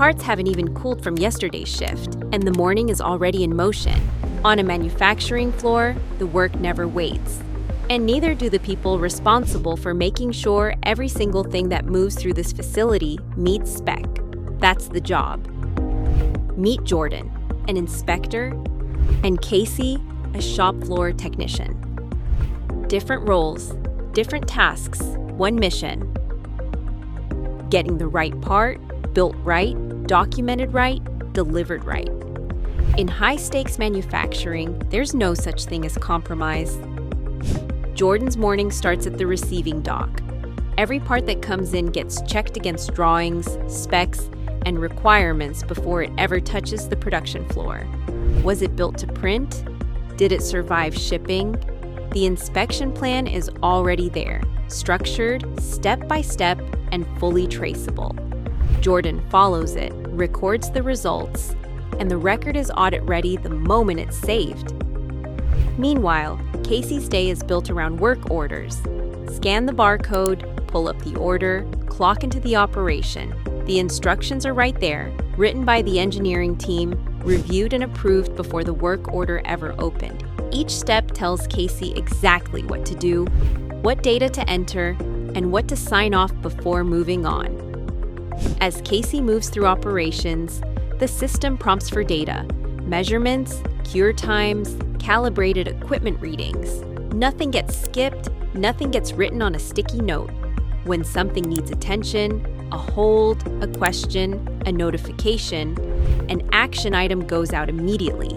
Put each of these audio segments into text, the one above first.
parts haven't even cooled from yesterday's shift, and the morning is already in motion. On a manufacturing floor, the work never waits. And neither do the people responsible for making sure every single thing that moves through this facility meets spec. That's the job. Meet Jordan, an inspector, and Casey, a shop floor technician. Different roles, different tasks, one mission. Getting the right part, built right, documented right, delivered right. In high-stakes manufacturing, there's no such thing as compromise. Jordan's morning starts at the receiving dock. Every part that comes in gets checked against drawings, specs, and requirements before it ever touches the production floor. Was it built to print? Did it survive shipping? The inspection plan is already there, structured, step by step, and fully traceable. Jordan follows it, records the results, and the record is audit-ready the moment it's saved. Meanwhile, Casey's day is built around work orders. Scan the barcode, pull up the order, clock into the operation. The instructions are right there, written by the engineering team, reviewed and approved before the work order ever opened. Each step tells Casey exactly what to do, what data to enter, and what to sign off before moving on. As Casey moves through operations, the system prompts for data, measurements, cure times, calibrated equipment readings. Nothing gets skipped, nothing gets written on a sticky note. When something needs attention, a hold, a question, a notification, an action item goes out immediately.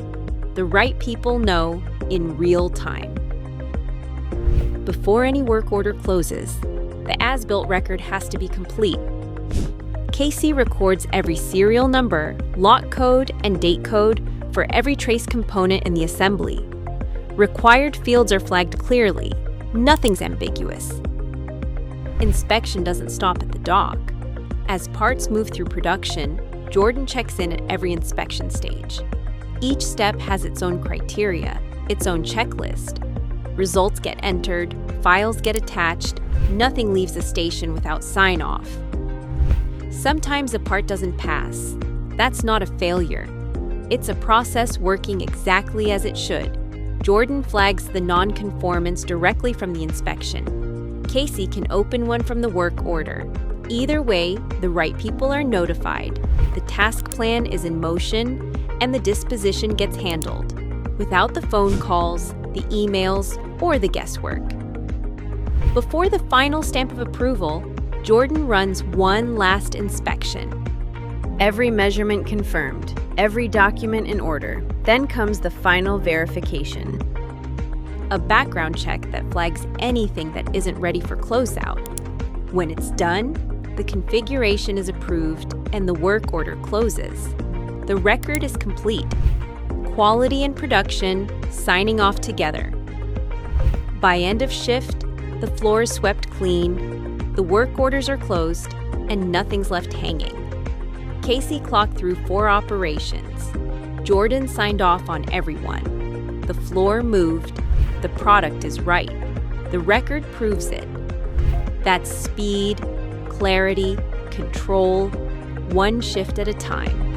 The right people know in real time. Before any work order closes, the as-built record has to be complete. Casey records every serial number, lot code, and date code for every trace component in the assembly. Required fields are flagged clearly. Nothing's ambiguous. Inspection doesn't stop at the dock. As parts move through production, Jordan checks in at every inspection stage. Each step has its own criteria, its own checklist. Results get entered, files get attached, nothing leaves the station without sign-off. Sometimes a part doesn't pass. That's not a failure. It's a process working exactly as it should. Jordan flags the nonconformance directly from the inspection. Casey can open one from the work order. Either way, the right people are notified, the task plan is in motion, and the disposition gets handled, without the phone calls, the emails, or the guesswork. Before the final stamp of approval, Jordan runs one last inspection. Every measurement confirmed, every document in order. Then comes the final verification. A background check that flags anything that isn't ready for closeout. When it's done, the configuration is approved and the work order closes. The record is complete. Quality and production signing off together. By end of shift, the floor is swept clean, the work orders are closed, and nothing's left hanging. Casey clocked through 4 operations. Jordan signed off on everyone. The floor moved. The product is right. The record proves it. That's speed, clarity, control, one shift at a time.